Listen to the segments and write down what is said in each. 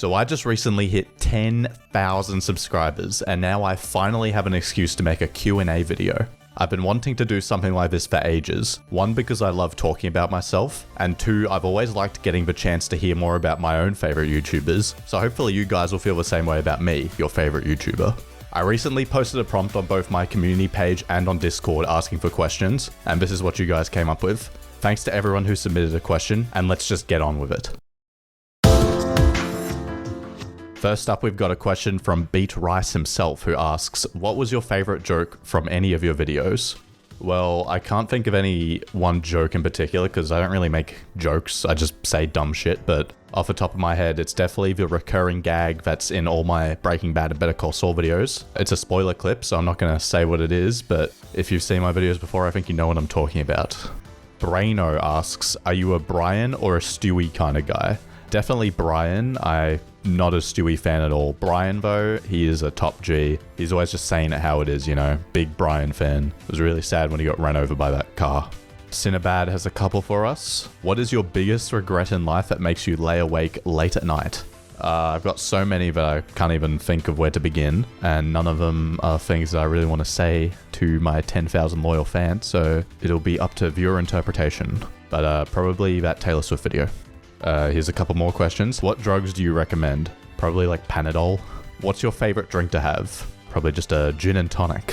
So I just recently hit 10,000 subscribers, and now I finally have an excuse to make a Q&A video. I've been wanting to do something like this for ages. One, because I love talking about myself, and two, I've always liked getting the chance to hear more about my own favorite YouTubers, so hopefully you guys will feel the same way about me, your favorite YouTuber. I recently posted a prompt on both my community page and on Discord asking for questions, and this is what you guys came up with. Thanks to everyone who submitted a question, and let's just get on with it. First up, we've got a question from Beat Rice himself, who asks, what was your favorite joke from any of your videos? Well, I can't think of any one joke in particular because I don't really make jokes, I just say dumb shit, but off the top of my head, it's definitely the recurring gag that's in all my Breaking Bad and Better Call Saul videos. It's a spoiler clip, so I'm not going to say what it is, but if you've seen my videos before, I think you know what I'm talking about. Braino asks, are you a Brian or a Stewie kind of guy? Definitely Brian. I'm not a Stewie fan at all. Brian, though, he is a top G. He's always just saying it how it is, you know. Big Brian fan. It was really sad when he got run over by that car. Cinnabad has a couple for us. What is your biggest regret in life that makes you lay awake late at night? I've got so many that I can't even think of where to begin, and none of them are things that I really want to say to my 10,000 loyal fans, so it'll be up to viewer interpretation. But probably that Taylor Swift video. Here's a couple more questions. What drugs do you recommend? Probably like Panadol. What's your favorite drink to have? Probably just a gin and tonic.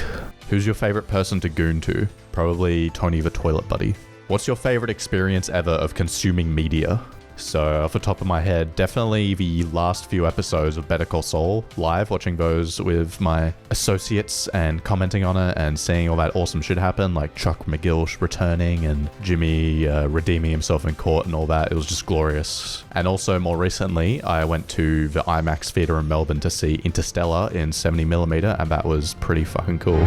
Who's your favorite person to goon to? Probably Tony the Toilet Buddy. What's your favorite experience ever of consuming media? So off the top of my head, definitely the last few episodes of Better Call Saul, live, watching those with my associates and commenting on it and seeing all that awesome shit happen, like Chuck McGill returning and Jimmy redeeming himself in court and all that. It was just glorious. And also more recently, I went to the IMAX theater in Melbourne to see Interstellar in 70mm, and that was pretty fucking cool.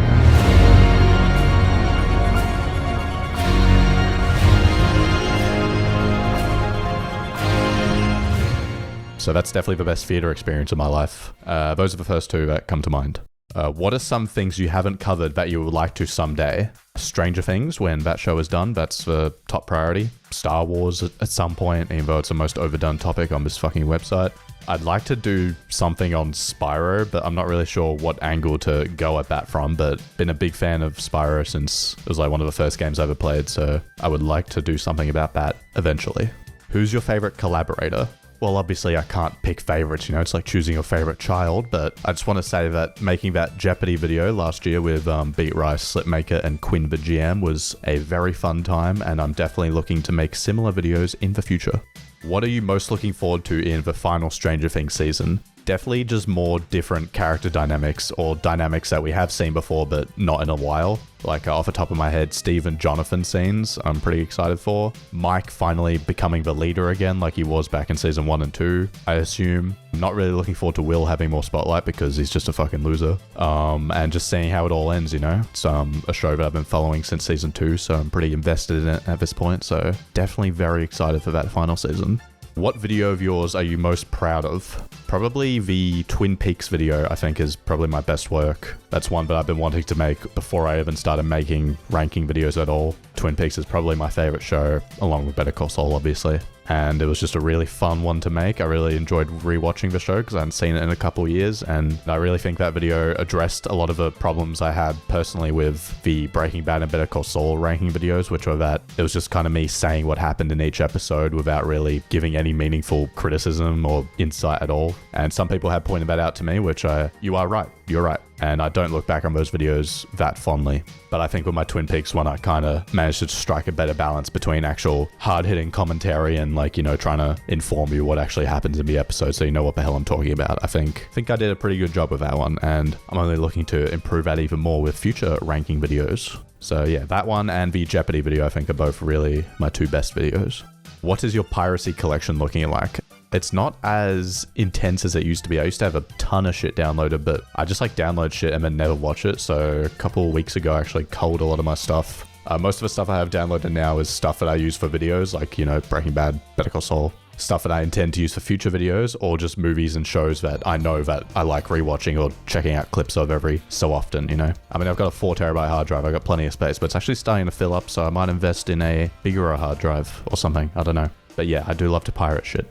So that's definitely the best theater experience of my life. Those are the first two that come to mind. What are some things you haven't covered that you would like to someday? Stranger Things, when that show is done, that's the top priority. Star Wars at some point, even though it's the most overdone topic on this fucking website. I'd like to do something on Spyro, but I'm not really sure what angle to go at that from, but been a big fan of Spyro since it was like one of the first games I ever played, so I would like to do something about that eventually. Who's your favorite collaborator? Well, obviously I can't pick favorites, you know, it's like choosing your favorite child, but I just want to say that making that Jeopardy video last year with Beat Rice, Slipmaker, and Quinn the GM was a very fun time, and I'm definitely looking to make similar videos in the future. What are you most looking forward to in the final Stranger Things season? Definitely just more different character dynamics, or dynamics that we have seen before but not in a while. Like off the top of my head, Steve and Jonathan scenes I'm pretty excited for. Mike finally becoming the leader again like he was back in season 1 and 2, I assume. I'm not really looking forward to Will having more spotlight because he's just a fucking loser. And just seeing how it all ends, you know. It's a show that I've been following since season 2, so I'm pretty invested in it at this point, so definitely very excited for that final season. What video of yours are you most proud of? Probably the Twin Peaks video, I think, is probably my best work. That's one that I've been wanting to make before I even started making ranking videos at all. Twin Peaks is probably my favorite show, along with Better Call Saul, obviously. And it was just a really fun one to make. I really enjoyed rewatching the show because I hadn't seen it in a couple years, and I really think that video addressed a lot of the problems I had personally with the Breaking Bad and Better Call Saul ranking videos, which were that it was just kind of me saying what happened in each episode without really giving any meaningful criticism or insight at all. And some people have pointed that out to me, which you are right, you're right. And I don't look back on those videos that fondly. But I think with my Twin Peaks one, I kind of managed to strike a better balance between actual hard-hitting commentary and, like, you know, trying to inform you what actually happens in the episode so you know what the hell I'm talking about. I think I did a pretty good job with that one, and I'm only looking to improve that even more with future ranking videos. So yeah, that one and the Jeopardy video I think are both really my two best videos. What is your piracy collection looking like? It's not as intense as it used to be. I used to have a ton of shit downloaded, but I just like download shit and then never watch it. So a couple of weeks ago, I actually culled a lot of my stuff. Most of the stuff I have downloaded now is stuff that I use for videos, like, you know, Breaking Bad, Better Call Saul. Stuff that I intend to use for future videos, or just movies and shows that I know that I like rewatching or checking out clips of every so often, you know. I mean, I've got a 4TB hard drive, I've got plenty of space, but it's actually starting to fill up, so I might invest in a bigger hard drive or something, I don't know. But yeah, I do love to pirate shit.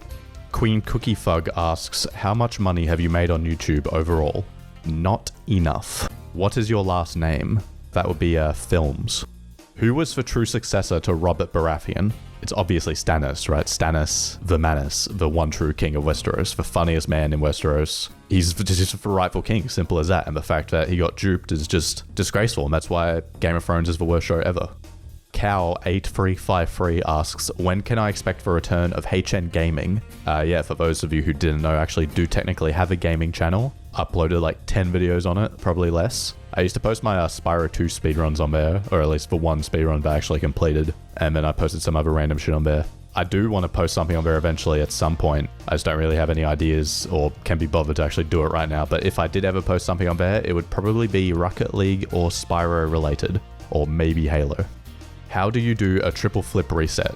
Queen Cookie Fug asks, how much money have you made on YouTube overall? Not enough. What is your last name? That would be Films. Who was the true successor to Robert Baratheon? It's obviously Stannis, right? Stannis Vermanus, the one true king of Westeros, the funniest man in Westeros. He's just the rightful king, simple as that. And the fact that he got duped is just disgraceful. And that's why Game of Thrones is the worst show ever. Cow8353 asks, when can I expect the return of HN Gaming? Yeah, for those of you who didn't know, I actually do technically have a gaming channel. Uploaded like 10 videos on it, probably less. I used to post my Spyro 2 speedruns on there, or at least the one speedrun that I actually completed, and then I posted some other random shit on there. I do want to post something on there eventually at some point. I just don't really have any ideas or can be bothered to actually do it right now, but if I did ever post something on there, it would probably be Rocket League or Spyro related, or maybe Halo. How do you do a triple flip reset?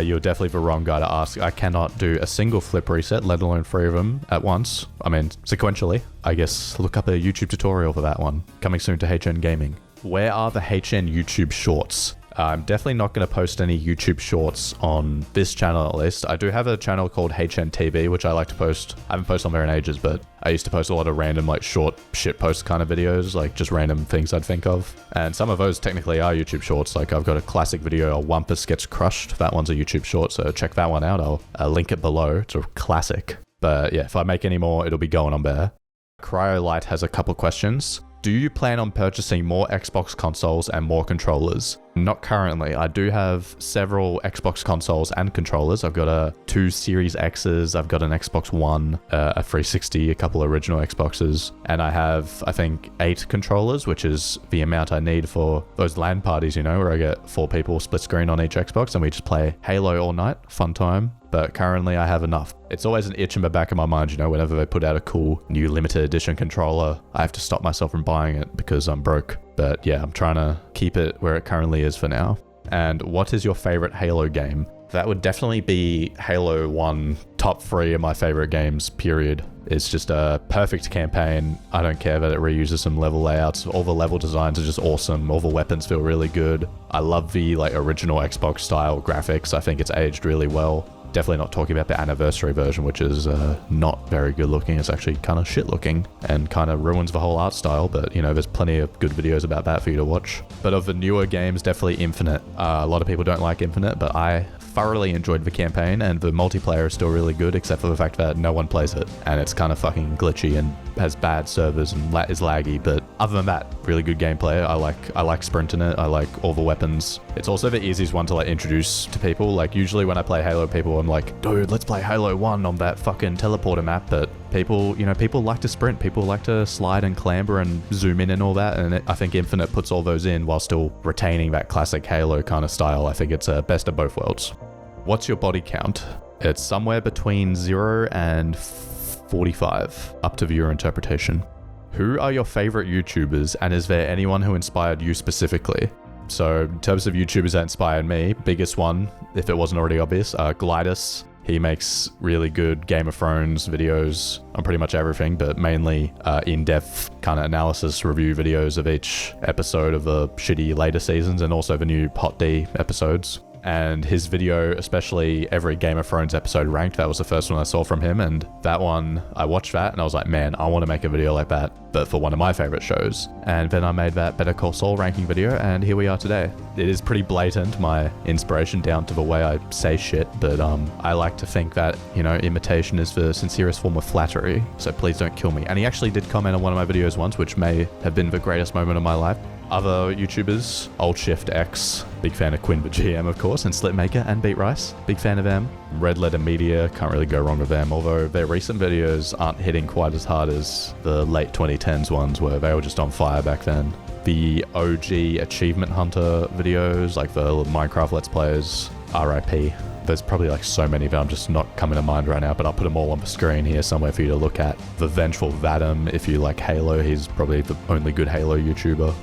You're definitely the wrong guy to ask. I cannot do a single flip reset, let alone 3 of them at once. I mean, sequentially. I guess look up a YouTube tutorial for that one. Coming soon to HN Gaming. Where are the HN YouTube shorts? I'm definitely not going to post any YouTube shorts on this channel at least. I do have a channel called HN TV, which I like to post. I haven't posted on there in ages, but I used to post a lot of random like short shit post kind of videos, like just random things I'd think of. And some of those technically are YouTube shorts. Like I've got a classic video, A Wumpus Gets Crushed. That one's a YouTube short, so check that one out. I'll link it below. It's a classic. But yeah, if I make any more, it'll be going on there. Cryolite has a couple questions. Do you plan on purchasing more Xbox consoles and more controllers? Not currently. I do have several Xbox consoles and controllers. I've got 2 Series X's, I've got an Xbox One, a 360, a couple original Xboxes, and I have, I think, 8 controllers, which is the amount I need for those LAN parties, you know, where I get 4 people split screen on each Xbox and we just play Halo all night. Fun time. But currently I have enough. It's always an itch in the back of my mind, you know, whenever they put out a cool new limited edition controller, I have to stop myself from buying it because I'm broke. But yeah, I'm trying to keep it where it currently is for now. And what is your favorite Halo game? That would definitely be Halo 1, top 3 of my favorite games, period. It's just a perfect campaign. I don't care that it reuses some level layouts. All the level designs are just awesome. All the weapons feel really good. I love the like original Xbox style graphics. I think it's aged really well. Definitely not talking about the anniversary version, which is not very good looking. It's actually kind of shit looking and kind of ruins the whole art style. But, you know, there's plenty of good videos about that for you to watch. But of the newer games, definitely Infinite. A lot of people don't like Infinite, but I thoroughly enjoyed the campaign, and the multiplayer is still really good, except for the fact that no one plays it. And it's kind of fucking glitchy and has bad servers and is laggy. But other than that, really good gameplay. I like sprinting it. I like all the weapons. It's also the easiest one to like introduce to people. Like usually when I play Halo, people, I'm like, dude, let's play Halo 1 on that fucking teleporter map. But people, you know, people like to sprint. People like to slide and clamber and zoom in and all that. And I think Infinite puts all those in while still retaining that classic Halo kind of style. I think it's a best of both worlds. What's your body count? It's somewhere between 0 and 45, up to viewer interpretation. Who are your favorite YouTubers, and is there anyone who inspired you specifically? So in terms of YouTubers that inspired me, biggest one, if it wasn't already obvious, Glidus. He makes really good Game of Thrones videos on pretty much everything, but mainly in-depth kind of analysis review videos of each episode of the shitty later seasons and also the new Hot D episodes. And his video, especially every Game of Thrones episode ranked, that was the first one I saw from him. And that one, I watched that and I was like, man, I want to make a video like that, but for one of my favorite shows. And then I made that Better Call Saul ranking video, and here we are today. It is pretty blatant, my inspiration down to the way I say shit, but I like to think that, you know, imitation is the sincerest form of flattery, so please don't kill me. And he actually did comment on one of my videos once, which may have been the greatest moment of my life. Other YouTubers, Old Shift X, big fan of Quinn the GM, of course, and Slipmaker and Beat Rice, big fan of them. Red Letter Media, can't really go wrong with them, although their recent videos aren't hitting quite as hard as the late 2010s ones where they were just on fire back then. The OG Achievement Hunter videos, like the Minecraft Let's Plays, RIP. There's probably like so many that I'm just not coming to mind right now, but I'll put them all on the screen here somewhere for you to look at. The Vengeful Vadim, if you like Halo, he's probably the only good Halo YouTuber.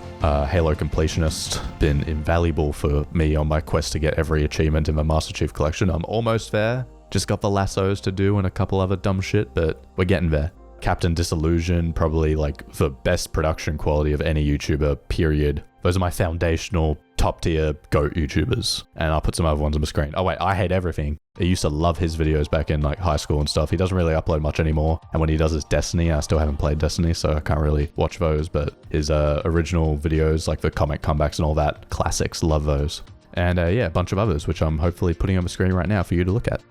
Halo Completionist, been invaluable for me on my quest to get every achievement in the Master Chief Collection. I'm almost there. Just got the lassos to do and a couple other dumb shit, but we're getting there. Captain Disillusion, probably like the best production quality of any YouTuber, period. Those are my foundational top tier GOAT YouTubers. And I'll put some other ones on the screen. Oh wait, I Hate Everything. I used to love his videos back in like high school and stuff. He doesn't really upload much anymore. And when he does his Destiny, I still haven't played Destiny, so I can't really watch those. But his original videos, like the comic comebacks and all that, classics, love those. And yeah, a bunch of others, which I'm hopefully putting on the screen right now for you to look at.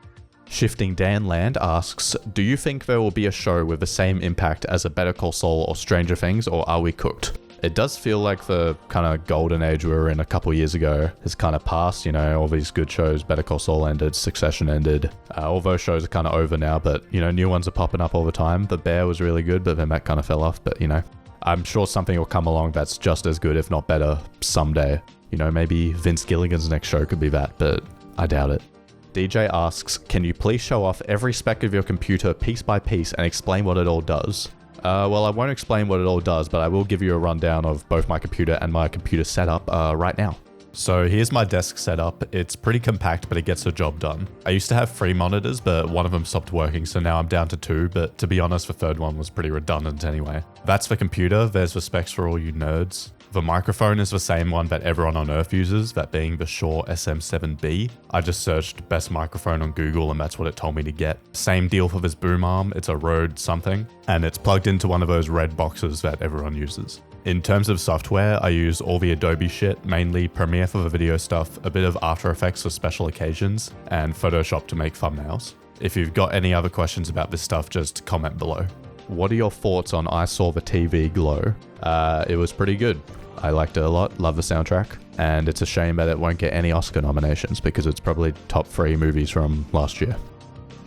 Shifting Dan Land asks, do you think there will be a show with the same impact as a Better Call Saul or Stranger Things, or are we cooked? It does feel like the kind of golden age we were in a couple years ago has kind of passed, you know, all these good shows. Better Call Saul ended, Succession ended. All those shows are kind of over now, but, you know, new ones are popping up all the time. The Bear was really good, but then that kind of fell off. But, you know, I'm sure something will come along that's just as good, if not better, someday. You know, maybe Vince Gilligan's next show could be that, but I doubt it. DJ asks, can you please show off every spec of your computer piece by piece and explain what it all does? Well, I won't explain what it all does, but I will give you a rundown of both my computer and my computer setup right now. So here's my desk setup. It's pretty compact, but it gets the job done. I used to have 3 monitors, but one of them stopped working, so now I'm down to 2, but to be honest, the third one was pretty redundant anyway. That's the computer. There's the specs for all you nerds. The microphone is the same one that everyone on Earth uses, that being the Shure SM7B. I just searched best microphone on Google and that's what it told me to get. Same deal for this boom arm, it's a Rode something, and it's plugged into one of those red boxes that everyone uses. In terms of software, I use all the Adobe shit, mainly Premiere for the video stuff, a bit of After Effects for special occasions, and Photoshop to make thumbnails. If you've got any other questions about this stuff, just comment below. What are your thoughts on I Saw the TV Glow? It was pretty good. I liked it a lot, love the soundtrack, and it's a shame that it won't get any Oscar nominations because it's probably top 3 movies from last year.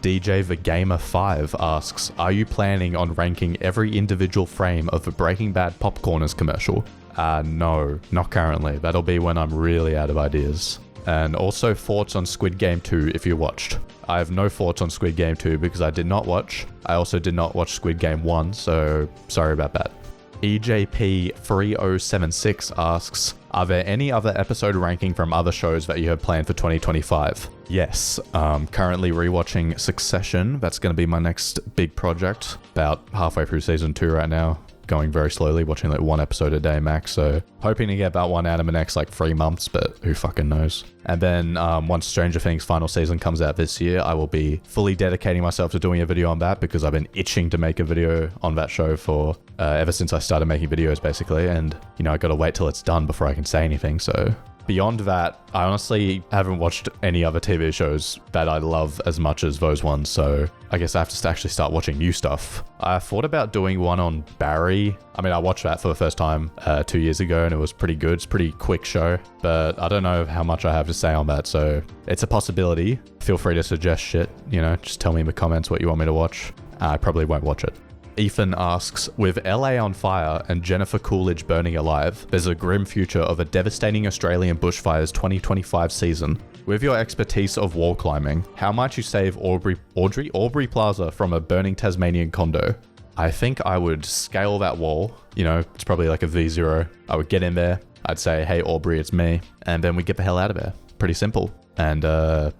DJ the Gamer 5 asks, are you planning on ranking every individual frame of the Breaking Bad Popcorners commercial? No, not currently. That'll be when I'm really out of ideas. And also thoughts on Squid Game 2 if you watched. I have no thoughts on Squid Game 2 because I did not watch. I also did not watch Squid Game 1, so sorry about that. EJP3076 asks, are there any other episode ranking from other shows that you have planned for 2025? Yes, currently rewatching Succession. That's going to be my next big project. About halfway through season 2 right now. Going very slowly, watching like 1 episode a day max, so hoping to get that one out in the next like 3 months, but who fucking knows. And then once Stranger Things final season comes out this year, I will be fully dedicating myself to doing a video on that because I've been itching to make a video on that show for ever since I started making videos basically, and you know, I gotta wait till it's done before I can say anything, so beyond that, I honestly haven't watched any other TV shows that I love as much as those ones, so I guess I have to actually start watching new stuff. I thought about doing one on Barry. I mean, I watched that for the first time 2 years ago and it was pretty good. It's a pretty quick show, but I don't know how much I have to say on that, so it's a possibility. Feel free to suggest shit, you know, just tell me in the comments what you want me to watch. I probably won't watch it. Ethan asks, with LA on fire and Jennifer Coolidge burning alive, there's a grim future of a devastating Australian bushfires 2025 season. With your expertise of wall climbing, how might you save Aubrey Plaza from a burning Tasmanian condo? I think I would scale that wall. You know, it's probably like a V0. I would get in there. I'd say, hey, Aubrey, it's me. And then we get the hell out of there. Pretty simple. And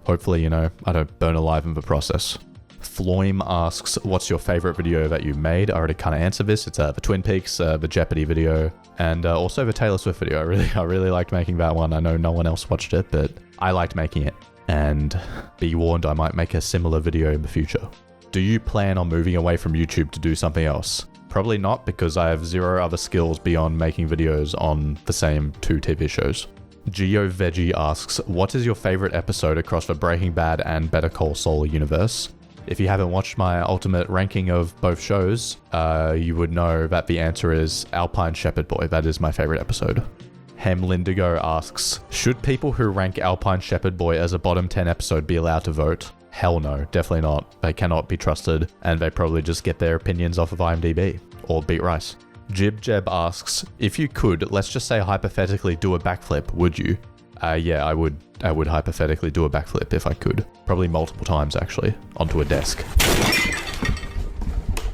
hopefully, you know, I don't burn alive in the process. Floim asks, what's your favorite video that you made? I already kind of answered this. It's the Twin Peaks, the Jeopardy video, and also the Taylor Swift video. I really liked making that one. I know no one else watched it, but I liked making it. And be warned, I might make a similar video in the future. Do you plan on moving away from YouTube to do something else? Probably not, because I have 0 other skills beyond making videos on the same 2 TV shows. Geo Veggie asks, what is your favorite episode across the Breaking Bad and Better Call Saul universe? If you haven't watched my ultimate ranking of both shows, you would know that the answer is Alpine Shepherd Boy. That is my favorite episode. Hemlindigo asks, should people who rank Alpine Shepherd Boy as a bottom 10 episode be allowed to vote? Hell no, definitely not. They cannot be trusted, and they probably just get their opinions off of IMDb or Beat Rice. Jib Jeb asks, if you could, let's just say hypothetically do a backflip, would you? Yeah, I would hypothetically do a backflip if I could. Probably multiple times, actually, onto a desk.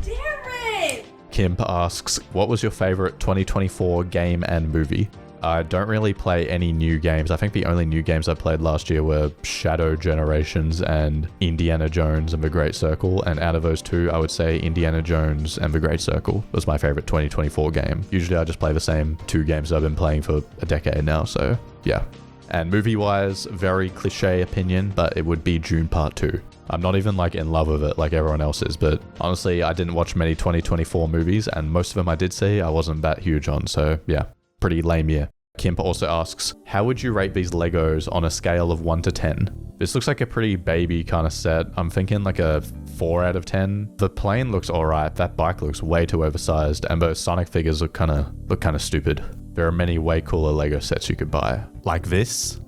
Damn it! Kimp asks, what was your favorite 2024 game and movie? I don't really play any new games. I think the only new games I played last year were Shadow Generations and Indiana Jones and The Great Circle. And out of those two, I would say Indiana Jones and The Great Circle was my favorite 2024 game. Usually I just play the same two games I've been playing for a decade now, so yeah. And movie-wise, very cliche opinion, but it would be Dune Part 2. I'm not even like in love with it like everyone else is, but honestly, I didn't watch many 2024 movies, and most of them I did see, I wasn't that huge on, so yeah, pretty lame year. Kimp also asks, how would you rate these Legos on a scale of 1 to 10? This looks like a pretty baby kind of set. I'm thinking like a 4 out of 10. The plane looks alright, that bike looks way too oversized, and those Sonic figures look kind of stupid. There are many way cooler Lego sets you could buy. Like this,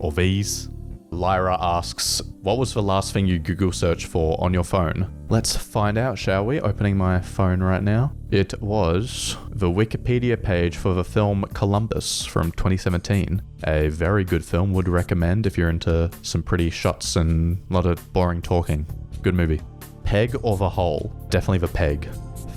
or these. Lyra asks, what was the last thing you Google searched for on your phone? Let's find out, shall we? Opening my phone right now. It was the Wikipedia page for the film Columbus from 2017. A very good film, would recommend if you're into some pretty shots and a lot of boring talking. Good movie. Peg or the Hole? Definitely the Peg.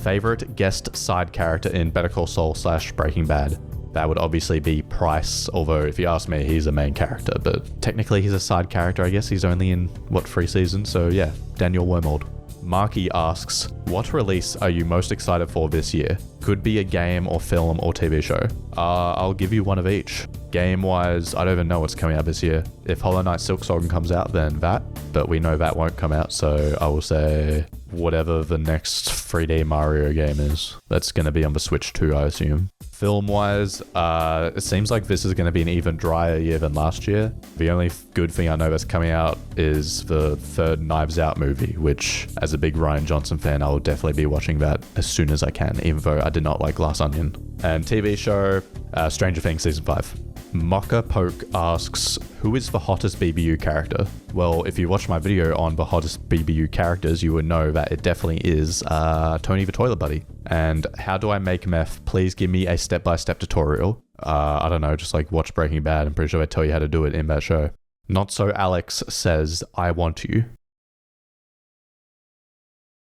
Favorite guest side character in Better Call Saul / Breaking Bad? That would obviously be Price, although if you ask me, he's a main character, but technically he's a side character. I guess he's only in, 3 seasons? So yeah, Daniel Wormold. Marky asks, what release are you most excited for this year? Could be a game or film or TV show. I'll give you one of each. Game-wise, I don't even know what's coming out this year. If Hollow Knight Silksong comes out, then that, but we know that won't come out, so I will say whatever the next 3D Mario game is. That's going to be on the Switch too, I assume. Film-wise, it seems like this is going to be an even drier year than last year. The only good thing I know that's coming out is the third Knives Out movie, which, as a big Rian Johnson fan, I will definitely be watching that as soon as I can, even though I did not like Glass Onion. And TV show, Stranger Things Season 5. Mocha Poke asks, who is the hottest BBU character? Well, if you watch my video on the hottest BBU characters, you would know that it definitely is Tony the Toilet Buddy. And how do I make meth? Please give me a step-by-step tutorial. I don't know, just like watch Breaking Bad. I'm pretty sure they tell you how to do it in that show. Not So Alex says, I want you.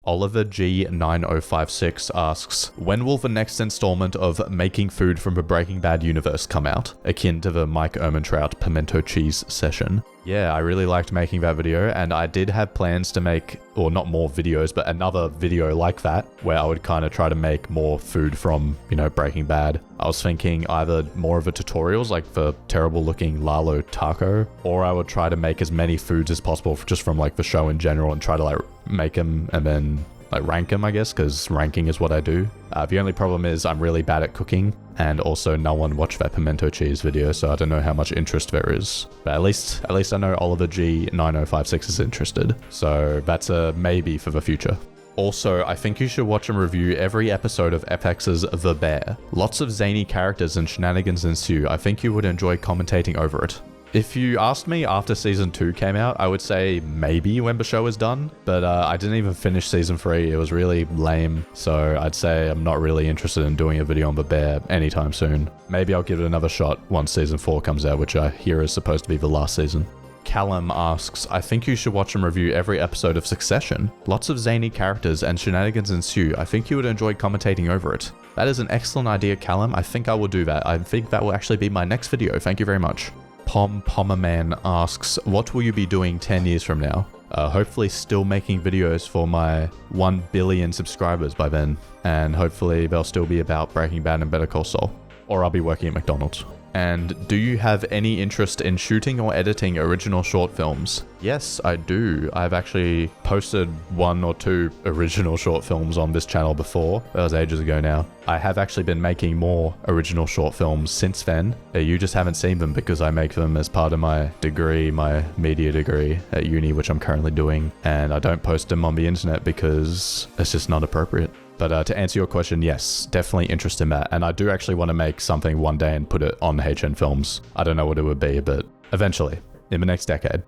Oliver G9056 asks, when will the next installment of Making Food from the Breaking Bad universe come out? Akin to the Mike Ehrmantraut pimento cheese session. Yeah, I really liked making that video, and I did have plans to make, or not more videos, but another video like that, where I would kind of try to make more food from, Breaking Bad. I was thinking either more of the tutorials, like the terrible looking Lalo taco, or I would try to make as many foods as possible just from like the show in general and try to make them and then rank them, I guess, because ranking is what I do. The only problem is I'm really bad at cooking, and also no one watched that pimento cheese video, so I don't know how much interest there is. But at least I know Oliver G9056 is interested, so that's a maybe for the future. Also, I think you should watch and review every episode of FX's The Bear. Lots of zany characters and shenanigans ensue. I think you would enjoy commentating over it. If you asked me after season 2 came out, I would say maybe when the show is done, but I didn't even finish season 3. It was really lame, so I'd say I'm not really interested in doing a video on The Bear anytime soon. Maybe I'll give it another shot once season 4 comes out, which I hear is supposed to be the last season. Callum asks, I think you should watch and review every episode of Succession. Lots of zany characters and shenanigans ensue. I think you would enjoy commentating over it. That is an excellent idea, Callum. I think I will do that. I think that will actually be my next video. Thank you very much. Pommerman asks, what will you be doing 10 years from now? Hopefully still making videos for my 1 billion subscribers by then. And hopefully they'll still be about Breaking Bad and Better Call Saul. Or I'll be working at McDonald's. And do you have any interest in shooting or editing original short films? Yes, I do. I've actually posted 1 or 2 original short films on this channel before. That was ages ago now. I have actually been making more original short films since then. You just haven't seen them because I make them as part of my degree, my media degree at uni, which I'm currently doing. And I don't post them on the internet because it's just not appropriate. But to answer your question, yes, definitely interested in that. And I do actually want to make something one day and put it on HN Films. I don't know what it would be, but eventually, in the next decade.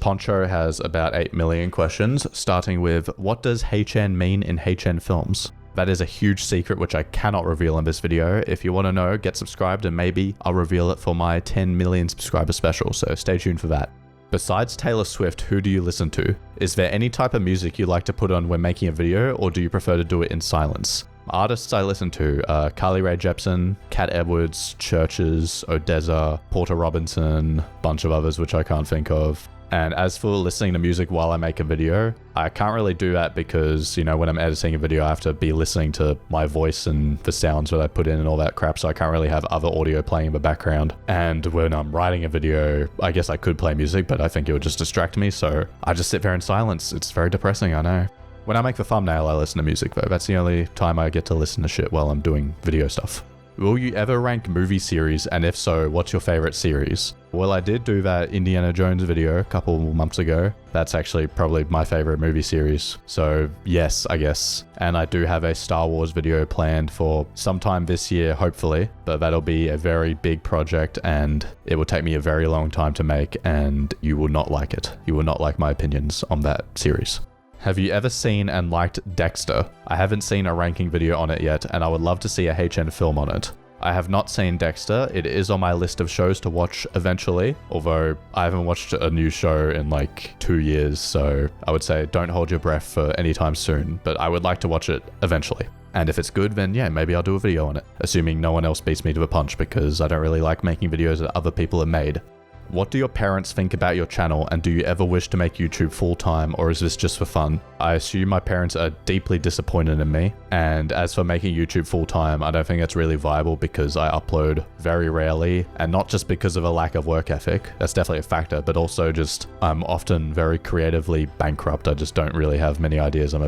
Poncho has about 8 million questions, starting with, what does HN mean in HN Films? That is a huge secret which I cannot reveal in this video. If you want to know, get subscribed and maybe I'll reveal it for my 10 million subscriber special, so stay tuned for that. Besides Taylor Swift, who do you listen to? Is there any type of music you like to put on when making a video, or do you prefer to do it in silence? Artists I listen to are Carly Rae Jepsen, Kat Edwards, Churches, Odessa, Porter Robinson, bunch of others which I can't think of. And as for listening to music while I make a video, I can't really do that because, when I'm editing a video, I have to be listening to my voice and the sounds that I put in and all that crap, so I can't really have other audio playing in the background. And when I'm writing a video, I guess I could play music, but I think it would just distract me, so I just sit there in silence. It's very depressing, I know. When I make the thumbnail, I listen to music though. That's the only time I get to listen to shit while I'm doing video stuff. Will you ever rank movie series, and if so, what's your favorite series? Well, I did do that Indiana Jones video a couple months ago. That's actually probably my favorite movie series. So yes, I guess. And I do have a Star Wars video planned for sometime this year, hopefully. But that'll be a very big project and it will take me a very long time to make, and you will not like it. You will not like my opinions on that series. Have you ever seen and liked Dexter? I haven't seen a ranking video on it yet, and I would love to see a HN film on it. I have not seen Dexter. It is on my list of shows to watch eventually, although I haven't watched a new show in like 2 years, so I would say don't hold your breath for any time soon, but I would like to watch it eventually. And if it's good, then yeah, maybe I'll do a video on it, assuming no one else beats me to the punch, because I don't really like making videos that other people have made. What do your parents think about your channel, and do you ever wish to make YouTube full-time, or is this just for fun? I assume my parents are deeply disappointed in me, and as for making YouTube full-time, I don't think it's really viable because I upload very rarely, and not just because of a lack of work ethic, that's definitely a factor, but also just I'm often very creatively bankrupt. I just don't really have many ideas. I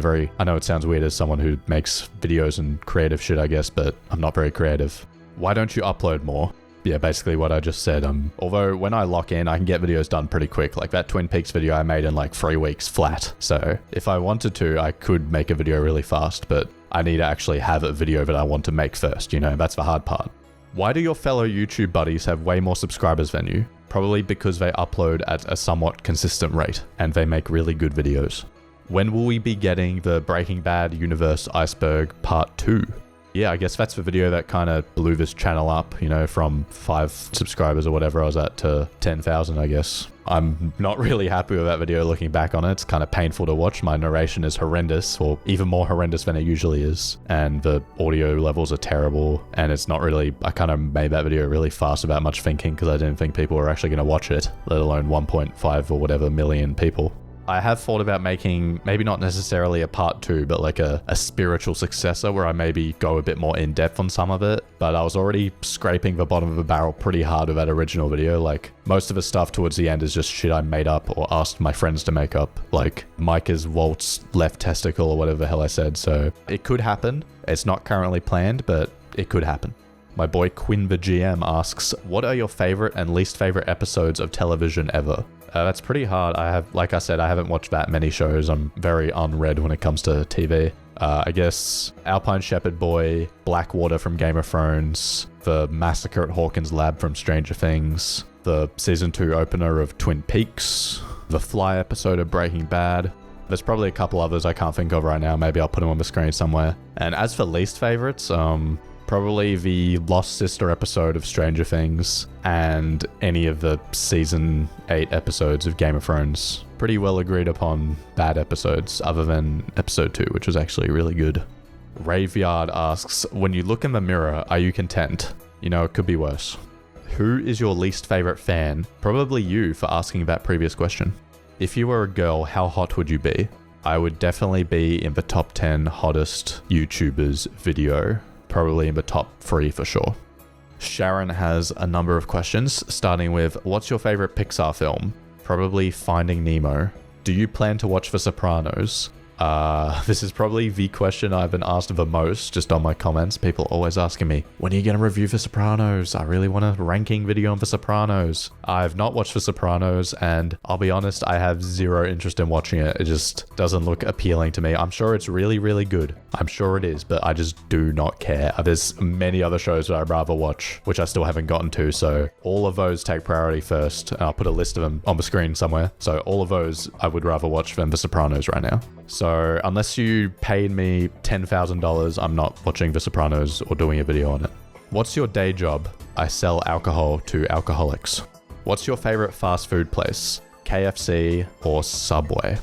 know it sounds weird as someone who makes videos and creative shit, I guess, but I'm not very creative. Why don't you upload more? Yeah, basically what I just said. Although when I lock in, I can get videos done pretty quick. Like that Twin Peaks video I made in like 3 weeks flat. So if I wanted to, I could make a video really fast, but I need to actually have a video that I want to make first, that's the hard part. Why do your fellow YouTube buddies have way more subscribers than you? Probably because they upload at a somewhat consistent rate and they make really good videos. When will we be getting the Breaking Bad Universe Iceberg Part 2? Yeah, I guess that's the video that kind of blew this channel up, from 5 subscribers or whatever I was at to 10,000, I guess. I'm not really happy with that video looking back on it. It's kind of painful to watch. My narration is horrendous, or even more horrendous than it usually is. And the audio levels are terrible. And it's not really, I kind of made that video really fast without much thinking because I didn't think people were actually going to watch it, let alone 1.5 or whatever million people. I have thought about making, maybe not necessarily a part 2, but like a spiritual successor where I maybe go a bit more in depth on some of it. But I was already scraping the bottom of the barrel pretty hard with that original video. Like most of the stuff towards the end is just shit I made up or asked my friends to make up. Like Micah's Walt's left testicle or whatever the hell I said. So it could happen. It's not currently planned, but it could happen. My boy Quinn the GM asks, what are your favorite and least favorite episodes of television ever? That's pretty hard. Like I said, I haven't watched that many shows. I'm very unread when it comes to TV. I guess Alpine Shepherd Boy, Blackwater from Game of Thrones, the Massacre at Hawkins Lab from Stranger Things, the season 2 opener of Twin Peaks, the Fly episode of Breaking Bad. There's probably a couple others I can't think of right now. Maybe I'll put them on the screen somewhere. And as for least favorites, probably the Lost Sister episode of Stranger Things and any of the season 8 episodes of Game of Thrones. Pretty well agreed upon bad episodes, other than episode 2, which was actually really good. Raveyard asks, when you look in the mirror, are you content? It could be worse. Who is your least favorite fan? Probably you for asking that previous question. If you were a girl, how hot would you be? I would definitely be in the top 10 hottest YouTubers video. Probably in the top 3 for sure. Sharon has a number of questions, starting with, what's your favorite Pixar film? Probably Finding Nemo. Do you plan to watch The Sopranos? This is probably the question I've been asked the most, just on my comments. People always asking me, when are you going to review The Sopranos? I really want a ranking video on The Sopranos. I've not watched The Sopranos, and I'll be honest, I have zero interest in watching it. It just doesn't look appealing to me. I'm sure it's really, really good. I'm sure it is, but I just do not care. There's many other shows that I'd rather watch, which I still haven't gotten to, so all of those take priority first, and I'll put a list of them on the screen somewhere. So all of those I would rather watch than The Sopranos right now. So unless you paid me $10,000, I'm not watching The Sopranos or doing a video on it. What's your day job? I sell alcohol to alcoholics. What's your favorite fast food place? KFC or Subway?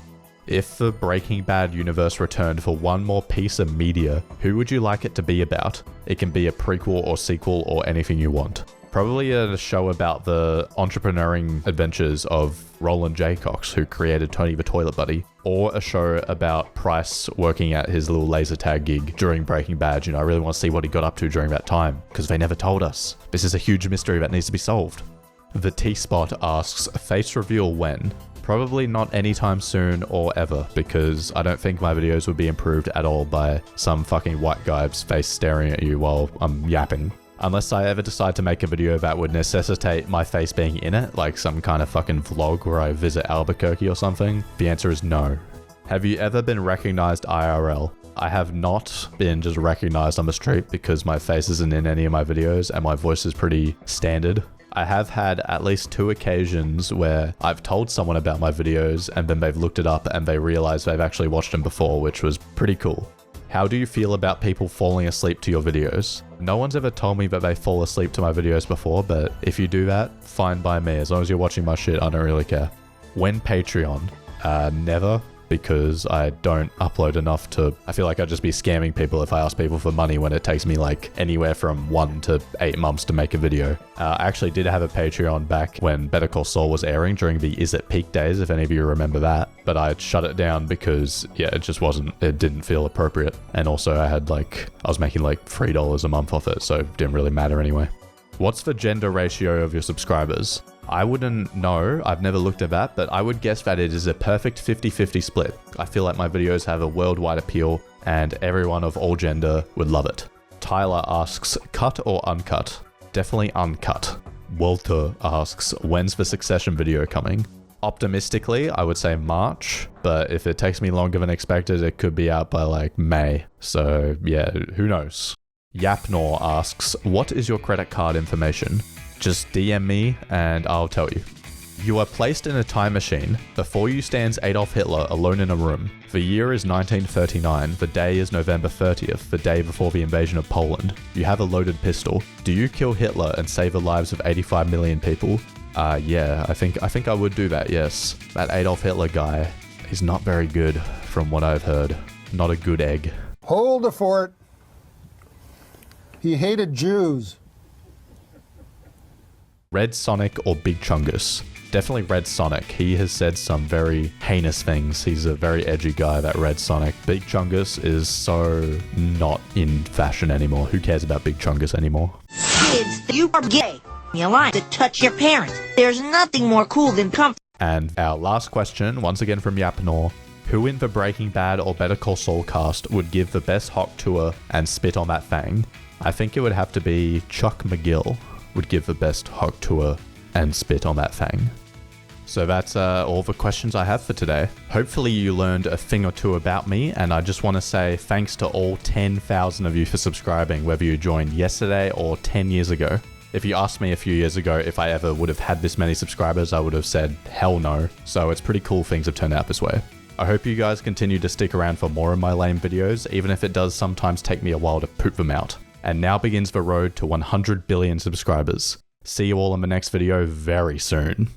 If the Breaking Bad universe returned for one more piece of media, who would you like it to be about? It can be a prequel or sequel or anything you want. Probably a show about the entrepreneuring adventures of Roland J. Cox, who created Tony the Toilet Buddy, or a show about Price working at his little laser tag gig during Breaking Bad. You know, I really want to see what he got up to during that time, because they never told us. This is a huge mystery that needs to be solved. The T-Spot asks, face reveal when? Probably not anytime soon or ever, because I don't think my videos would be improved at all by some fucking white guy's face staring at you while I'm yapping. Unless I ever decide to make a video that would necessitate my face being in it, like some kind of fucking vlog where I visit Albuquerque or something, the answer is no. Have you ever been recognized IRL? I have not been just recognized on the street because my face isn't in any of my videos and my voice is pretty standard. I have had at least 2 occasions where I've told someone about my videos and then they've looked it up and they realize they've actually watched them before, which was pretty cool. How do you feel about people falling asleep to your videos? No one's ever told me that they fall asleep to my videos before, but if you do that, fine by me. As long as you're watching my shit, I don't really care. When Patreon? Never. Because I don't upload enough to... I feel like I'd just be scamming people if I ask people for money when it takes me like anywhere from 1 to 8 months to make a video. I actually did have a Patreon back when Better Call Saul was airing during the Is It Peak days, if any of you remember that. But I shut it down because, yeah, it didn't feel appropriate. And also I was making like $3 a month off it, so it didn't really matter anyway. What's the gender ratio of your subscribers? I wouldn't know, I've never looked at that, but I would guess that it is a perfect 50-50 split. I feel like my videos have a worldwide appeal and everyone of all gender would love it. Tyler asks, cut or uncut? Definitely uncut. Walter asks, when's the Succession video coming? Optimistically, I would say March, but if it takes me longer than expected, it could be out by like May. So yeah, who knows? Yapnor asks, what is your credit card information? Just DM me and I'll tell you. You are placed in a time machine. Before you stands Adolf Hitler alone in a room. The year is 1939. The day is November 30th, the day before the invasion of Poland. You have a loaded pistol. Do you kill Hitler and save the lives of 85 million people? Yeah, I think I would do that, yes. That Adolf Hitler guy, he's not very good from what I've heard. Not a good egg. Hold the fort. He hated Jews. Red Sonic or Big Chungus? Definitely Red Sonic. He has said some very heinous things. He's a very edgy guy, that Red Sonic. Big Chungus is so not in fashion anymore. Who cares about Big Chungus anymore? Kids, you are gay. You're lying to touch your parents. There's nothing more cool than comfort. And our last question, once again from Yapnor. Who in the Breaking Bad or Better Call Saul cast would give the best hawk tour and spit on that fang? I think it would have to be Chuck McGill would give the best hawk tour and spit on that fang. So that's all the questions I have for today. Hopefully you learned a thing or two about me, and I just want to say thanks to all 10,000 of you for subscribing, whether you joined yesterday or 10 years ago. If you asked me a few years ago if I ever would have had this many subscribers, I would have said hell no. So it's pretty cool things have turned out this way. I hope you guys continue to stick around for more of my lame videos, even if it does sometimes take me a while to poop them out. And now begins the road to 100 billion subscribers. See you all in the next video very soon.